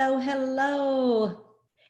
Hello, hello.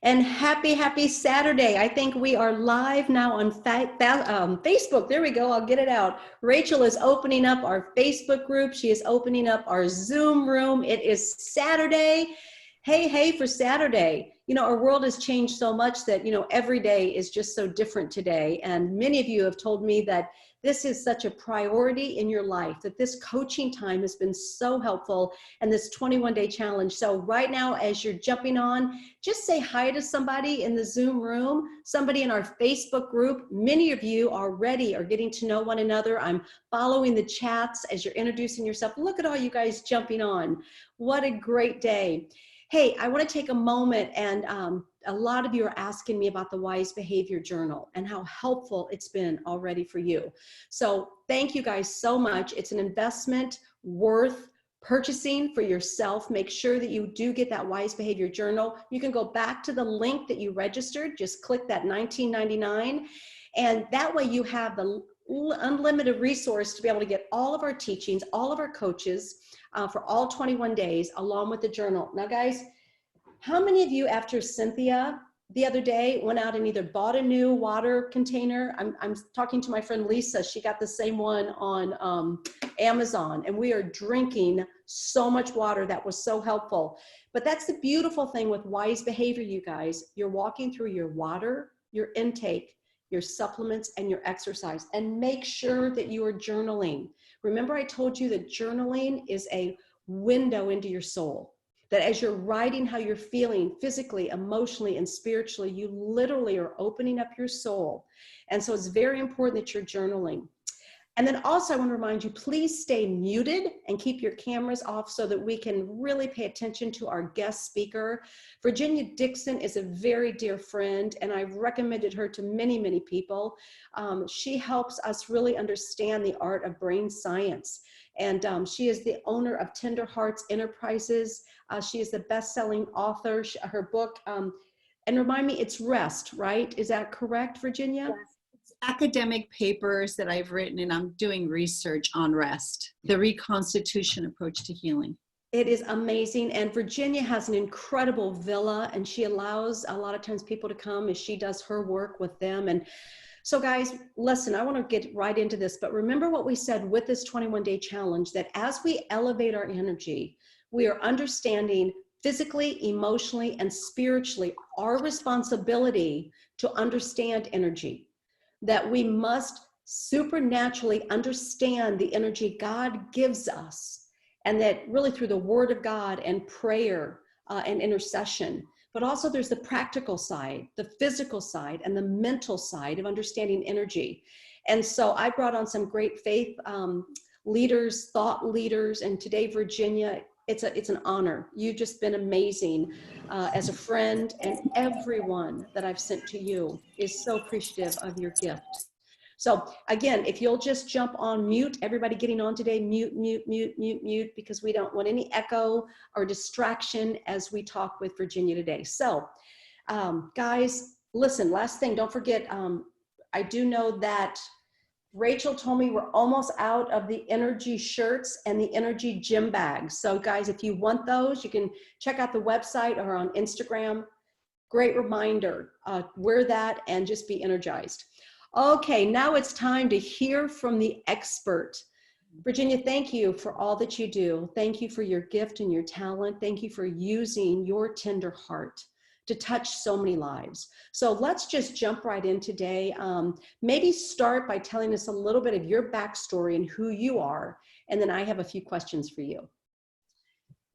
And happy Saturday. I think we are live now on Facebook. There we go. I'll get it out. Rachel is opening up our Facebook group. She is opening up our Zoom room. It is Saturday. Hey, for Saturday. You know, our world has changed so much that, every day is just so different today. And many of you have told me that this is such a priority in your life, that this coaching time has been so helpful, and this 21-day challenge. So right now, as you're jumping on, just say hi to somebody in the Zoom room, somebody in our Facebook group. Many of you already are getting to know one another. I'm following the chats as you're introducing yourself. Look at all you guys jumping on. What a great day. Hey, I want to take a moment, and a lot of you are asking me about the Wise Behavior Journal and how helpful it's been already for you. So thank you guys so much. It's an investment worth purchasing for yourself. Make sure that you do get that Wise Behavior Journal. You can go back to the link that you registered. Just click that $19.99, and that way you have the unlimited resource to be able to get all of our teachings, all of our coaches, for all 21 days, along with the journal. Now, guys, how many of you, after Cynthia the other day, went out and either bought a new water container? I'm talking to my friend Lisa. She got the same one on Amazon, and we are drinking so much water. That was so helpful. But that's the beautiful thing with Wise Behavior, you guys. You're walking through your water, your intake, your supplements, and your exercise, and make sure that you are journaling. Remember, I told you that journaling is a window into your soul, that as you're writing how you're feeling physically, emotionally, and spiritually, you literally are opening up your soul. And so it's very important that you're journaling. And then also I want to remind you, please stay muted and keep your cameras off so that we can really pay attention to our guest speaker. Virginia Dixon is a very dear friend, and I've recommended her to many people. She helps us really understand the art of brain science. And she is the owner of Tender Hearts Enterprises. She is the best-selling author. Her book, and remind me, it's Rest, right? Is that correct, Virginia? Yes. Academic papers that I've written, and I'm doing research on rest, the reconstitution approach to healing. It is amazing. And Virginia has an incredible villa, and she allows a lot of times people to come as she does her work with them. And so guys, listen, I want to get right into this, but remember what we said with this 21-day challenge, that as we elevate our energy, we are understanding physically, emotionally, and spiritually our responsibility to understand energy, that we must supernaturally understand the energy God gives us, and that really through the Word of God and prayer and intercession. But also there's the practical side, the physical side, and the mental side of understanding energy. And so I brought on some great faith leaders, thought leaders, and today, Virginia, it's an honor. You've just been amazing as a friend, and everyone that I've sent to you is so appreciative of your gift. So again, if you'll just jump on mute, everybody getting on today, mute, because we don't want any echo or distraction as we talk with Virginia today. So guys, listen, last thing, don't forget, I do know that Rachel told me we're almost out of the energy shirts and the energy gym bags. So guys, if you want those, you can check out the website or on Instagram. Great reminder, wear that and just be energized. Okay, now it's time to hear from the expert. Virginia, thank you for all that you do. Thank you for your gift and your talent. Thank you for using your tender heart to touch so many lives. So let's just jump right in today. Maybe start by telling us a little bit of your backstory and who you are, and then I have a few questions for you.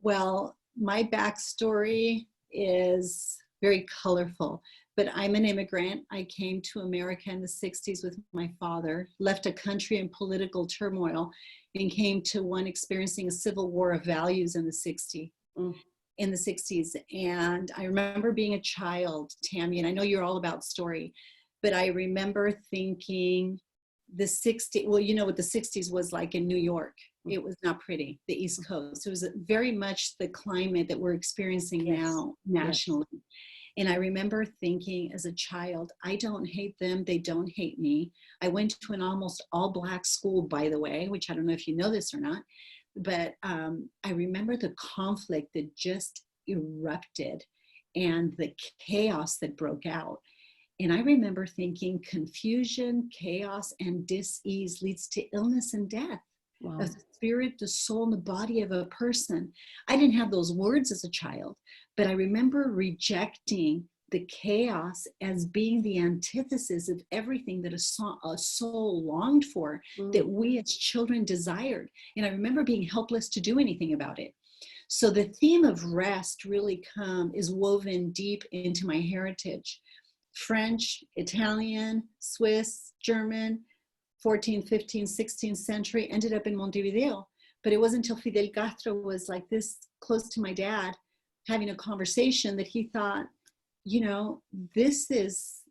Well, my backstory is very colorful, but I'm an immigrant. I came to America in the 60s with my father, left a country in political turmoil, and came to one experiencing a civil war of values in the 60s. In the 60s. And I remember being a child, Tammy, and I know you're all about story, but I remember thinking the 60s, well, you know what the 60s was like in New York. It was not pretty, the East Coast. It was very much the climate that we're experiencing now nationally. Yes. And I remember thinking as a child, I don't hate them, they don't hate me. I went to an almost all Black school, by the way, which I don't know if you know this or not. But I remember the conflict that just erupted and the chaos that broke out. And I remember thinking confusion, chaos, and dis-ease leads to illness and death. Wow. Of the spirit, the soul, and the body of a person. I didn't have those words as a child, but I remember rejecting the chaos as being the antithesis of everything that a soul longed for, that we as children desired. And I remember being helpless to do anything about it. So the theme of rest really is woven deep into my heritage. French, Italian, Swiss, German, 14th, 15th, 16th century, ended up in Montevideo. But it wasn't until Fidel Castro was like this close to my dad having a conversation that he thought, you know, this is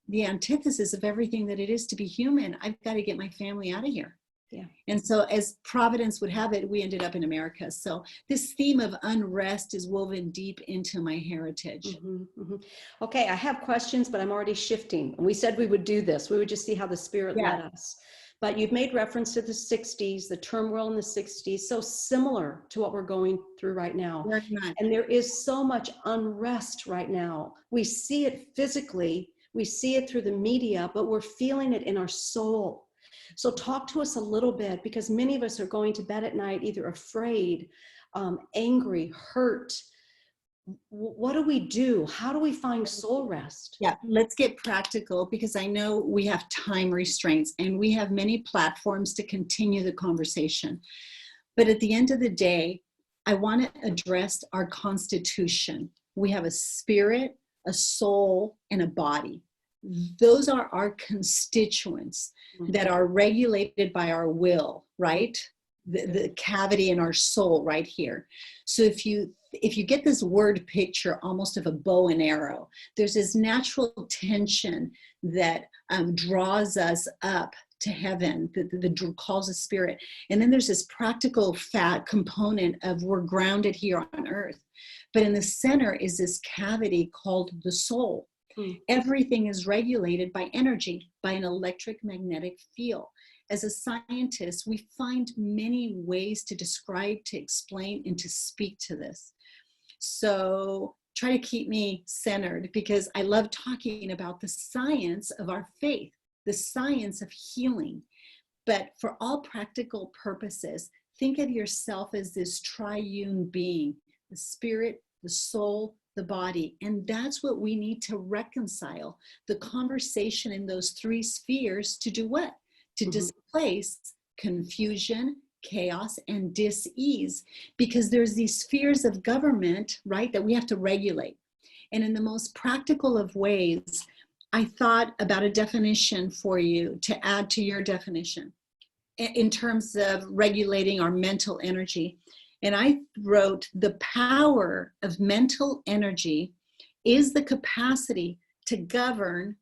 the antithesis of everything that it is to be human. I've got to get my family out of here. Yeah. And so as Providence would have it, we ended up in America. So this theme of unrest is woven deep into my heritage. Mm-hmm, mm-hmm. Okay, I have questions, but I'm already shifting. We said we would do this. We would just see how the Spirit led us. But you've made reference to the 60s, the turmoil in the 60s, so similar to what we're going through right now. And there is so much unrest right now. We see it physically, we see it through the media, but we're feeling it in our soul. So talk to us a little bit, because many of us are going to bed at night either afraid, angry, hurt. What do we do? How do we find soul rest? Yeah, let's get practical, because I know we have time restraints and we have many platforms to continue the conversation. But at the end of the day, I want to address our constitution. We have a spirit, a soul, and a body. Those are our constituents that are regulated by our will, right? The cavity in our soul right here. So if you get this word picture almost of a bow and arrow, there's this natural tension that draws us up to heaven, that calls us spirit. And then there's this practical fat component of we're grounded here on earth. But in the center is this cavity called the soul. Everything is regulated by energy, by an electric-magnetic field. As a scientist, we find many ways to describe, to explain, and to speak to this. So try to keep me centered, because I love talking about the science of our faith, the science of healing. But for all practical purposes, think of yourself as this triune being, the spirit, the soul, the body. And that's what we need to reconcile, the conversation in those three spheres to do what? To displace confusion, chaos, and dis-ease, because there's these spheres of government, right, that we have to regulate. And in the most practical of ways, I thought about a definition for you to add to your definition in terms of regulating our mental energy. And I wrote, the power of mental energy is the capacity to govern,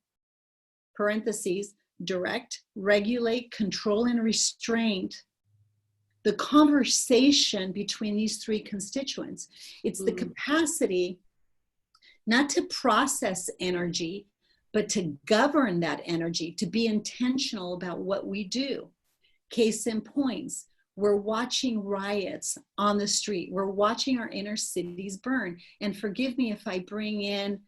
parentheses, direct, regulate, control, and restrain the conversation between these three constituents. It's the capacity not to process energy, but to govern that energy, to be intentional about what we do. Case in points, we're watching riots on the street. We're watching our inner cities burn. And forgive me if I bring in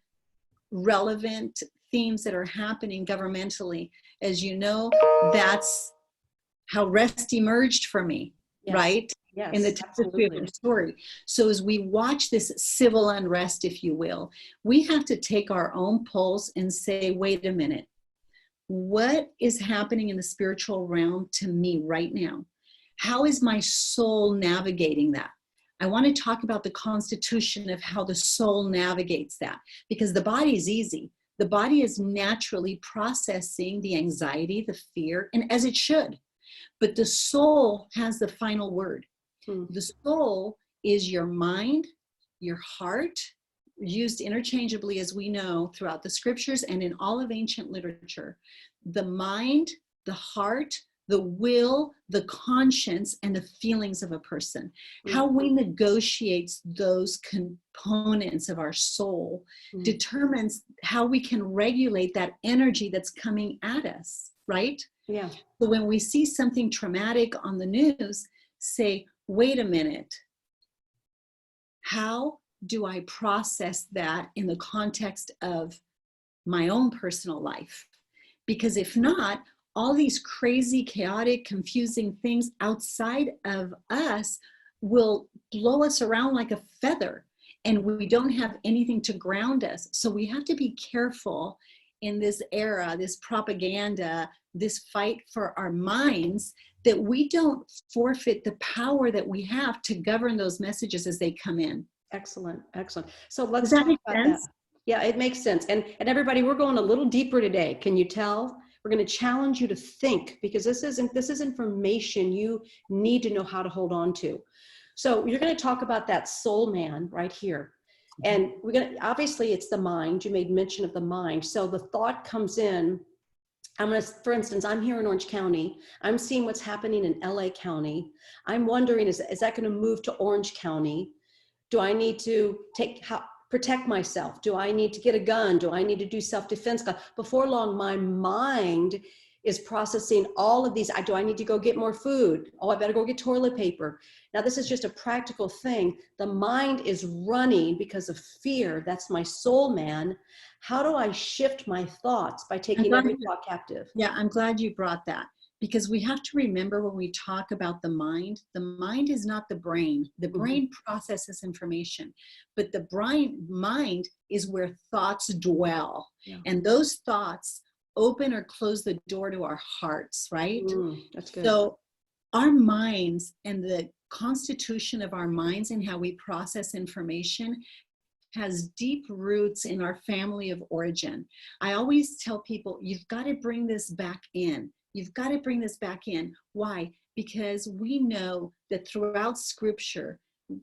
relevant themes that are happening governmentally. As you know, that's how rest emerged for me, right? Yes, in the Chesterfield story. So as we watch this civil unrest, if you will, we have to take our own pulse and say, wait a minute, what is happening in the spiritual realm to me right now? How is my soul navigating that? I want to talk about the constitution of how the soul navigates that, because the body is easy. The body is naturally processing the anxiety, the fear, and as it should. But the soul has the final word. The soul is your mind, your heart, used interchangeably, as we know, throughout the scriptures and in all of ancient literature. The mind, the heart, the will, the conscience, and the feelings of a person. How we negotiate those components of our soul determines how we can regulate that energy that's coming at us, right? Yeah. So when we see something traumatic on the news, say, wait a minute, how do I process that in the context of my own personal life? Because if not, all these crazy, chaotic, confusing things outside of us will blow us around like a feather, and we don't have anything to ground us. So we have to be careful in this era, this propaganda, this fight for our minds, that we don't forfeit the power that we have to govern those messages as they come in. Excellent, excellent. So let's Does that talk make about sense? that. Yeah, it makes sense. And everybody, we're going a little deeper today. Can you tell? We're going to challenge you to think, because this is information you need to know how to hold on to. So you're going to talk about that soul man right here. And we're going to, obviously it's the mind. You made mention of the mind. So the thought comes in. For instance, I'm here in Orange County. I'm seeing what's happening in LA County. I'm wondering, is that going to move to Orange County? Do I need to protect myself? Do I need to get a gun? Do I need to do self-defense? Before long, my mind is processing all of these. Do I need to go get more food? Oh, I better go get toilet paper. Now, this is just a practical thing. The mind is running because of fear. That's my soul man. How do I shift my thoughts? By taking every thought captive. Yeah, I'm glad you brought that, because we have to remember when we talk about the mind is not the brain. The brain processes information, but the mind is where thoughts dwell. Yeah. And those thoughts open or close the door to our hearts, right? That's good. So our minds and the constitution of our minds and how we process information has deep roots in our family of origin. I always tell people, you've got to bring this back in. You've got to bring this back in. Why? Because we know that throughout Scripture,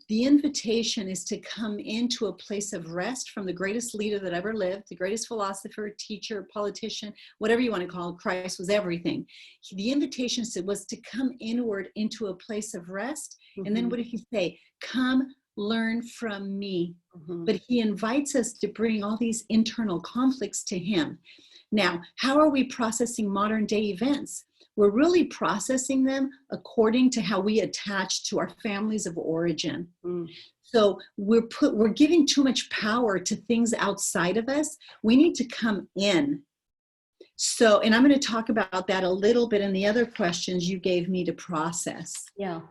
the invitation is to come into a place of rest from the greatest leader that ever lived, the greatest philosopher, teacher, politician, whatever you want to call it. Christ was everything. The invitation was to come inward into a place of rest. And then what did he say? Come learn from me. But he invites us to bring all these internal conflicts to him. Now, how are we processing modern day events? We're really processing them according to how we attach to our families of origin. So we're giving too much power to things outside of us. We need to come in. So, and I'm going to talk about that a little bit in the other questions you gave me to process. Yeah.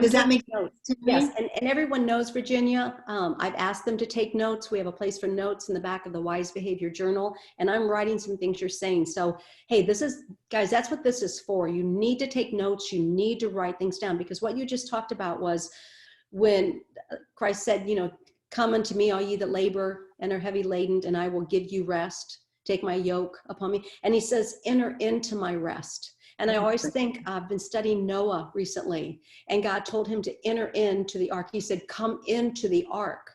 Does that make sense? Yes, and everyone knows, Virginia, I've asked them to take notes. We have a place for notes in the back of the Wise Behavior Journal, and I'm writing some things you're saying. So, hey, guys, that's what this is for. You need to take notes. You need to write things down, because what you just talked about was when Christ said, come unto me, all ye that labor and are heavy laden, and I will give you rest. Take my yoke upon me. And he says, enter into my rest. And I always think, I've been studying Noah recently, and God told him to enter into the ark. He said, come into the ark.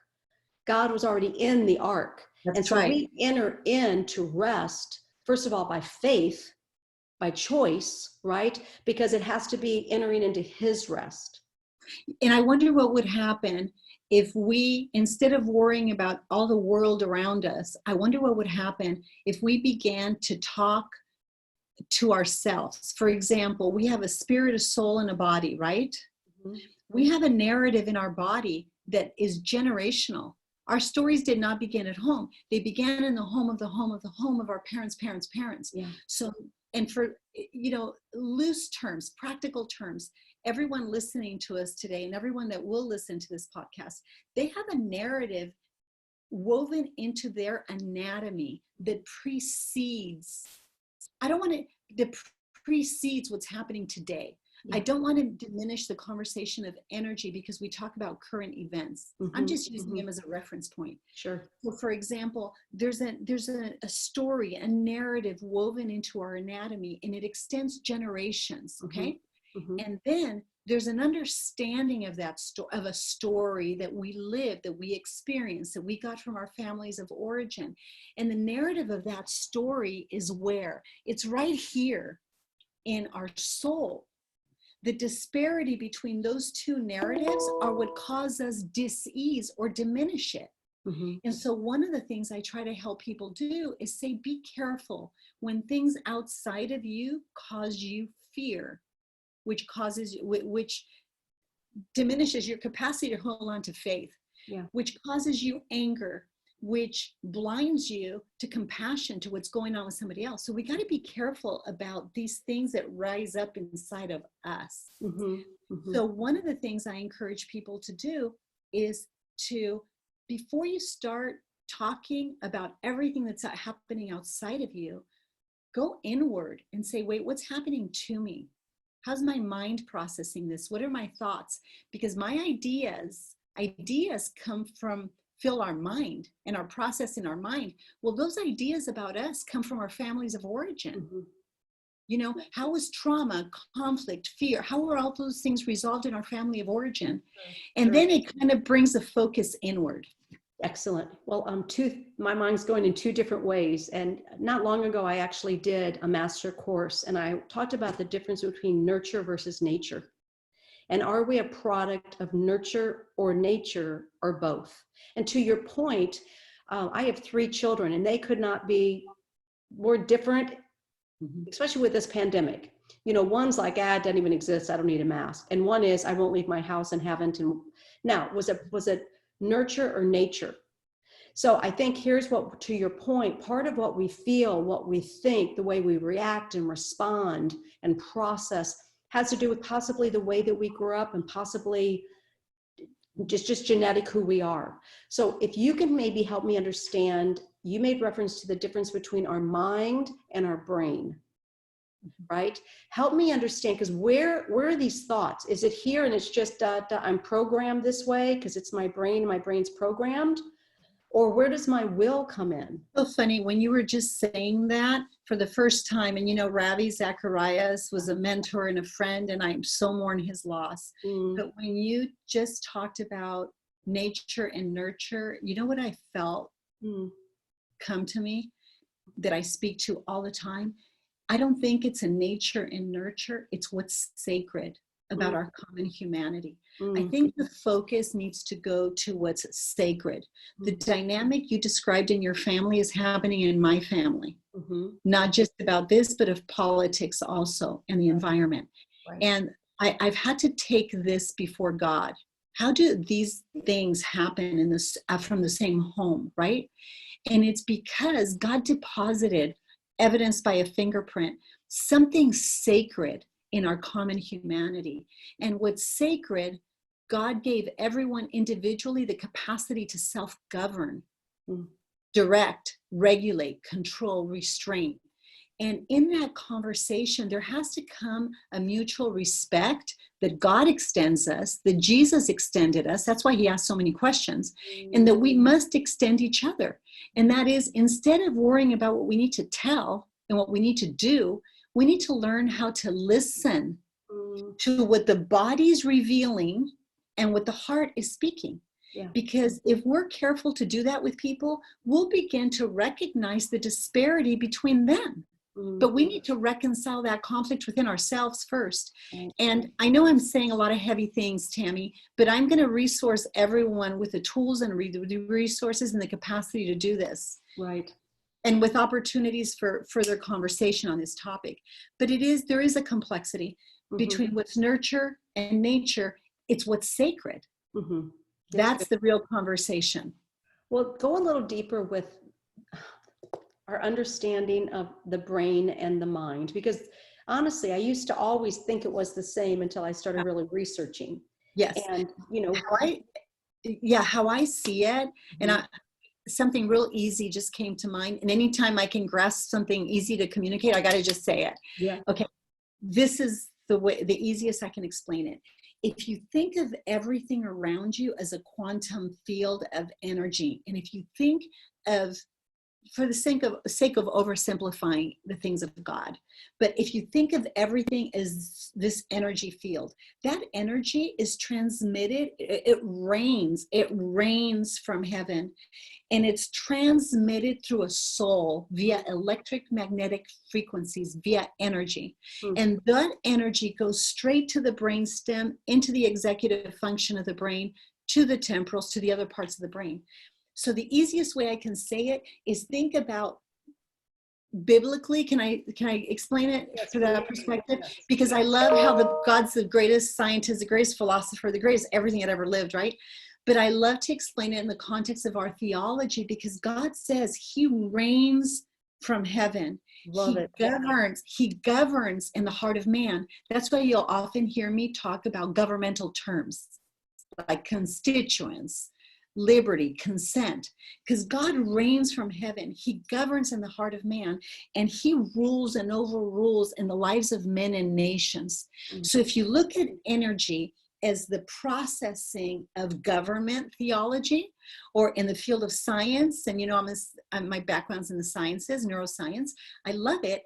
God was already in the ark. That's and so right. we enter into rest, first of all, by faith, by choice, right? Because it has to be entering into his rest. And I wonder what would happen if we, instead of worrying about all the world around us, I wonder what would happen if we began to talk to ourselves. For example, we have a spirit, a soul, and a body, right? We have a narrative in our body that is generational. Our stories did not begin at home. They began in the home of the home of the home of our parents. Yeah. So, and for, loose terms, practical terms, everyone listening to us today and everyone that will listen to this podcast, they have a narrative woven into their anatomy that precedes that precedes what's happening today. Yeah. I don't want to diminish the conversation of energy because we talk about current events. I'm just using them as a reference point. Sure. So for example, there's a story, a narrative woven into our anatomy, and it extends generations. Okay. And then there's an understanding of that of a story that we live, that we experience, that we got from our families of origin. And the narrative of that story is where? It's right here in our soul. The disparity between those two narratives are what cause us dis-ease or diminish it. And so one of the things I try to help people do is say, be careful when things outside of you cause you fear, which diminishes your capacity to hold on to faith. Yeah. which causes you anger, which blinds you to compassion to what's going on with somebody else. So we got to be careful about these things that rise up inside of us. Mm-hmm. Mm-hmm. So one of the things I encourage people to do is to, before you start talking about everything that's happening outside of you, go inward and say, wait, what's happening to me? How's my mind processing this? What are my thoughts? Because my ideas come from, fill our mind and our process in our mind. Well, those ideas about us come from our families of origin. Mm-hmm. You know, how was trauma, conflict, fear? How were all those things resolved in our family of origin? And then it kind of brings the focus inward. Excellent. Well, my mind's going in two different ways. And not long ago, I actually did a master course, and I talked about the difference between nurture versus nature. And are we a product of nurture or nature, or both? And to your point, I have 3 children, and they could not be more different, especially with this pandemic. You know, one's like, it doesn't even exist, I don't need a mask. And one is, I won't leave my house and haven't. And now, was it nurture or nature? So I think here's what, to your point, part of what we feel, what we think, the way we react and respond and process has to do with possibly the way that we grew up and possibly just genetic who we are. So if you can maybe help me understand, you made reference to the difference between our mind and our brain, right? Help me understand, because where are these thoughts? Is it here and it's just I'm programmed this way because it's my brain and my brain's programmed? Or where does my will come in? So funny, when you were just saying that for the first time, and you know, Ravi Zacharias was a mentor and a friend, and I so mourn his loss. But when you just talked about nature and nurture, you know what I felt come to me that I speak to all the time? I don't think it's a nature and nurture, it's what's sacred about our common humanity. I think the focus needs to go to what's sacred. The dynamic you described in your family is happening in my family, not just about this, but of politics also and the environment. Right. And I've had to take this before God. How do these things happen in this from the same home, right? And it's because God deposited, evidenced by a fingerprint, something sacred in our common humanity. And what's sacred, God gave everyone individually the capacity to self-govern, direct, regulate, control, restrain. And in that conversation, there has to come a mutual respect that God extends us, that Jesus extended us. That's why he asked so many questions, and that we must extend each other. And that is, instead of worrying about what we need to tell and what we need to do, we need to learn how to listen to what the body's revealing and what the heart is speaking. Yeah. Because if we're careful to do that with people, we'll begin to recognize the disparity between them. But we need to reconcile that conflict within ourselves first. And I know I'm saying a lot of heavy things, Tammy, but I'm going to resource everyone with the tools and the resources and the capacity to do this. Right. And with opportunities for further conversation on this topic. But there is a complexity between what's nurture and nature. It's what's sacred. That's the real conversation. Well, go a little deeper with our understanding of the brain and the mind, because honestly, I used to always think it was the same until I started really researching. Yes. And, you know, how I see it, and something real easy just came to mind. And anytime I can grasp something easy to communicate, I got to just say it. Yeah. Okay. This is the easiest I can explain it. If you think of everything around you as a quantum field of energy, and if you think of, for the sake of oversimplifying the things of God, but if you think of everything as this energy field, that energy is transmitted, it rains from heaven, and it's transmitted through a soul via electromagnetic frequencies, via energy. And that energy goes straight to the brainstem, into the executive function of the brain, to the temporals, to the other parts of the brain. So the easiest way I can say it is think about biblically. Can I explain it through that perspective? Because I love how God's the greatest scientist, the greatest philosopher, the greatest everything that ever lived, right? But I love to explain it in the context of our theology, because God says he reigns from heaven. Love it. He governs in the heart of man. That's why you'll often hear me talk about governmental terms like constituents, liberty, consent, because God reigns from heaven. He governs in the heart of man, and he rules and overrules in the lives of men and nations. So if you look at energy as the processing of government theology, or in the field of science, and my background's in the sciences, neuroscience, I love it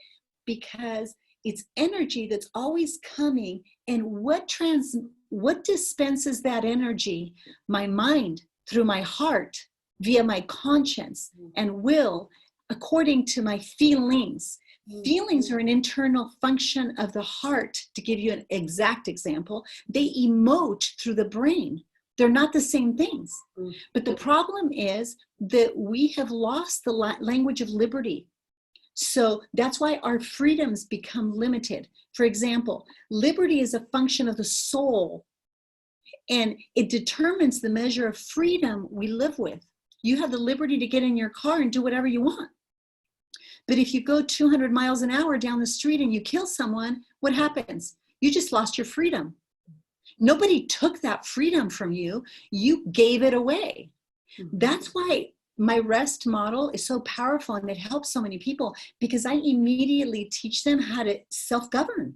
because it's energy that's always coming. And what dispenses that energy? My mind, through my heart, via my conscience and will, according to my feelings. Feelings are an internal function of the heart. To give you an exact example, they emote through the brain. They're not the same things. But the problem is that we have lost the language of liberty. So that's why our freedoms become limited. For example, liberty is a function of the soul, and it determines the measure of freedom we live with. You have the liberty to get in your car and do whatever you want. But if you go 200 miles an hour down the street and you kill someone, what happens? You just lost your freedom. Nobody took that freedom from you. You gave it away. That's why my REST model is so powerful, and it helps so many people, because I immediately teach them how to self-govern.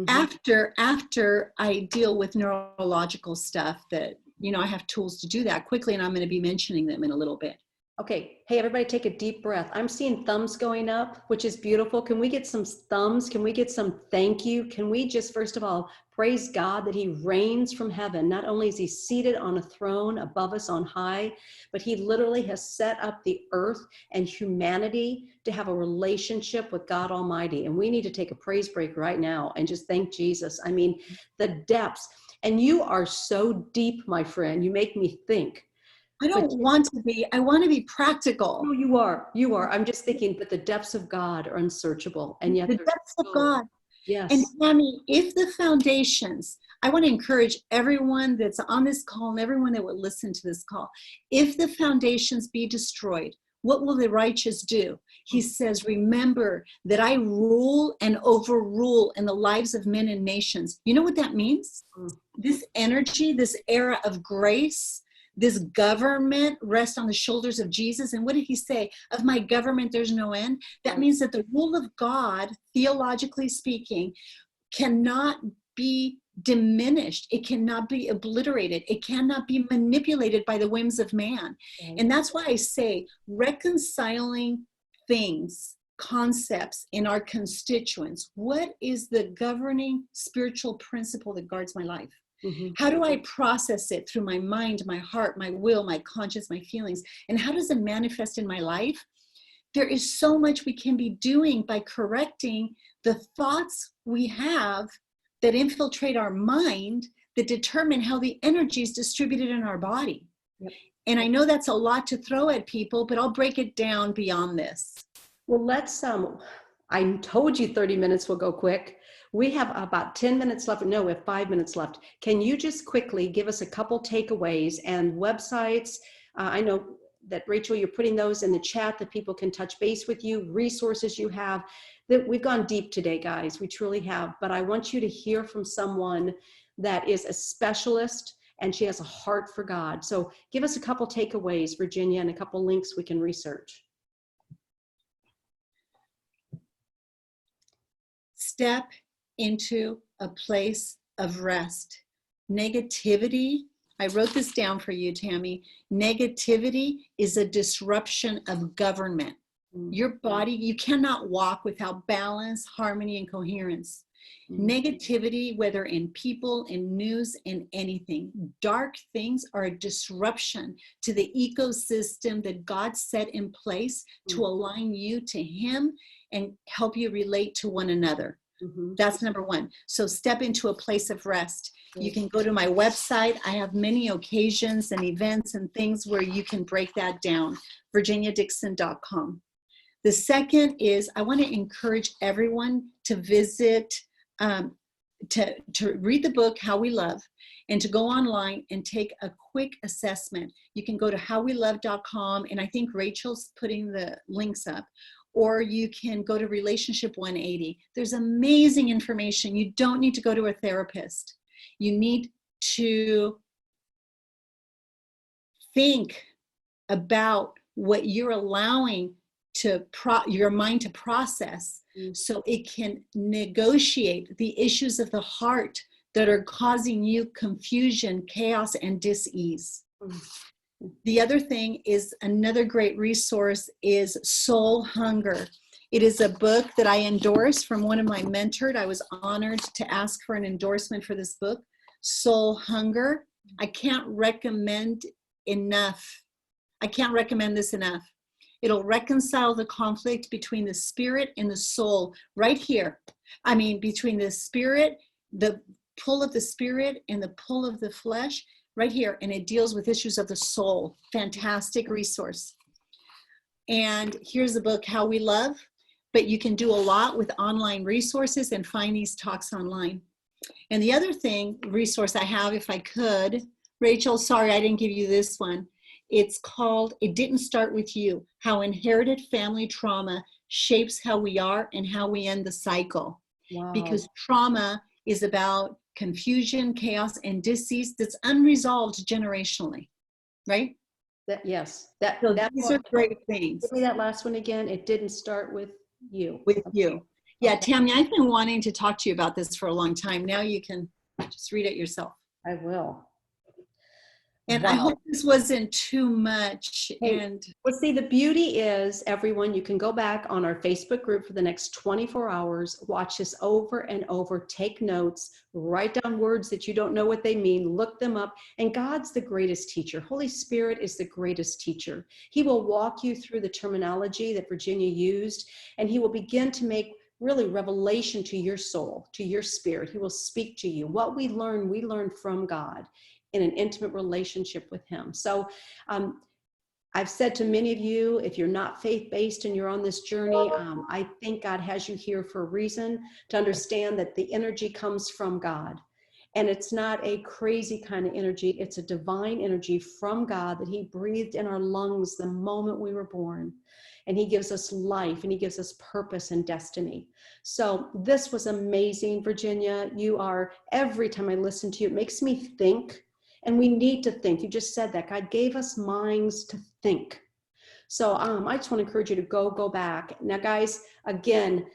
After I deal with neurological stuff that, I have tools to do that quickly, and I'm going to be mentioning them in a little bit. Okay. Hey, everybody take a deep breath. I'm seeing thumbs going up, which is beautiful. Can we get some thumbs? Can we get some thank you? Can we just, first of all, praise God that he reigns from heaven? Not only is he seated on a throne above us on high, but he literally has set up the earth and humanity to have a relationship with God Almighty. And we need to take a praise break right now and just thank Jesus. I mean, the depths. And you are so deep, my friend. You make me think. I don't want to be. I want to be practical. No, you are. I'm just thinking, but the depths of God are unsearchable. And yet the depths of God. Yes. And Tammy, if the foundations, I want to encourage everyone that's on this call and everyone that will listen to this call, if the foundations be destroyed, what will the righteous do? He says, remember that I rule and overrule in the lives of men and nations. You know what that means? This energy, this era of grace, this government rests on the shoulders of Jesus. And what did he say? Of my government, there's no end. That means that the rule of God, theologically speaking, cannot be diminished. It cannot be obliterated. It cannot be manipulated by the whims of man. And that's why I say reconciling things, concepts in our constituents. What is the governing spiritual principle that guards my life? How do I process it through my mind, my heart, my will, my conscience, my feelings? And how does it manifest in my life? There is so much we can be doing by correcting the thoughts we have that infiltrate our mind, that determine how the energy is distributed in our body. And I know that's a lot to throw at people, but I'll break it down beyond this. Well, let's, I told you 30 minutes will go quick. We have about 10 minutes left. No, we have 5 minutes left. Can you just quickly give us a couple takeaways and websites? I know that, Rachel, you're putting those in the chat that people can touch base with you, resources you have. That we've gone deep today, guys. We truly have. But I want you to hear from someone that is a specialist and she has a heart for God. So give us a couple takeaways, Virginia, and a couple links we can research. Step into a place of rest. Negativity, I wrote this down for you, Tammy. Negativity is a disruption of government. Your body, you cannot walk without balance, harmony, and coherence. Negativity, whether in people, in news, in anything, dark things are a disruption to the ecosystem that God set in place to align you to Him and help you relate to one another. That's number one. So step into a place of rest. You can go to my website. I have many occasions and events and things where you can break that down, virginiadixon.com. The second is I want to encourage everyone to visit to read the book, How We Love, and to go online and take a quick assessment. You can go to howwelove.com, and I think Rachel's putting the links up, or you can go to Relationship 180. There's amazing information. You don't need to go to a therapist. You need to think about what you're allowing to your mind to process, so it can negotiate the issues of the heart that are causing you confusion, chaos, and dis-ease. The other thing is, another great resource is Soul Hunger. It is a book that I endorsed from one of my mentors. I was honored to ask for an endorsement for this book, Soul Hunger. I can't recommend enough. I can't recommend this enough. It'll reconcile the conflict between the spirit and the soul right here. I mean, between the spirit, the pull of the spirit and the pull of the flesh right here. And it deals with issues of the soul. Fantastic resource. And here's the book, How We Love. But you can do a lot with online resources and find these talks online. And the other resource I have, if I could, Rachel, sorry, I didn't give you this one. It's called It Didn't Start With You, How Inherited Family Trauma Shapes How We Are and How We End the Cycle. Wow. Because trauma is about confusion, chaos, and dis-ease that's unresolved generationally, right? Yes. These are great things. Give me that last one again. It didn't start with you. With you. Yeah, okay. Tammy, I've been wanting to talk to you about this for a long time. Now you can just read it yourself. I will. And wow. I hope this wasn't too much. Hey, well, see, the beauty is, everyone, you can go back on our Facebook group for the next 24 hours, watch this over and over, take notes, write down words that you don't know what they mean, look them up. And God's the greatest teacher. Holy Spirit is the greatest teacher. He will walk you through the terminology that Virginia used, and he will begin to make really revelation to your soul, to your spirit. He will speak to you. What we learn from God in an intimate relationship with him. So I've said to many of you, if you're not faith-based and you're on this journey, I think God has you here for a reason, to understand that the energy comes from God. And it's not a crazy kind of energy. It's a divine energy from God that he breathed in our lungs the moment we were born. And he gives us life, and he gives us purpose and destiny. So this was amazing, Virginia. You are, every time I listen to you, it makes me think. And we need to think. You just said that. God gave us minds to think. So I just want to encourage you to go back. Now, guys, again,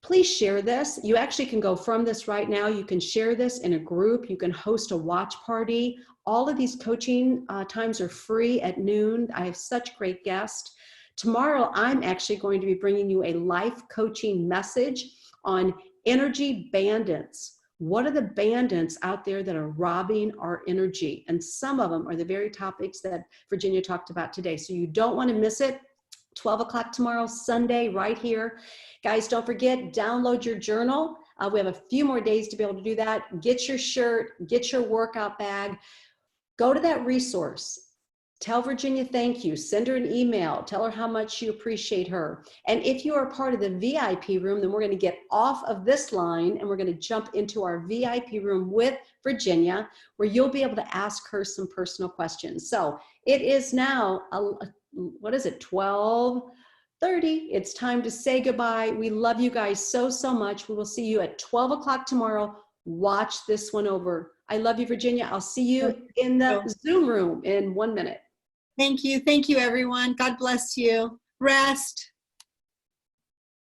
please share this. You actually can go from this right now. You can share this in a group. You can host a watch party. All of these coaching times are free at noon. I have such great guests. Tomorrow, I'm actually going to be bringing you a life coaching message on energy bandits. What are the bandits out there that are robbing our energy? And some of them are the very topics that Virginia talked about today. So you don't want to miss it. 12 o'clock tomorrow, Sunday, right here. Guys, don't forget, download your journal. We have a few more days to be able to do that. Get your shirt, get your workout bag. Go to that resource. Tell Virginia thank you. Send her an email. Tell her how much you appreciate her. And if you are part of the VIP room, then we're going to get off of this line and we're going to jump into our VIP room with Virginia, where you'll be able to ask her some personal questions. So it is now, what is it, 12:30. It's time to say goodbye. We love you guys so much. We will see you at 12 o'clock tomorrow. Watch this one over. I love you, Virginia. I'll see you in the Zoom room in 1 minute. Thank you. Thank you, everyone. God bless you. Rest.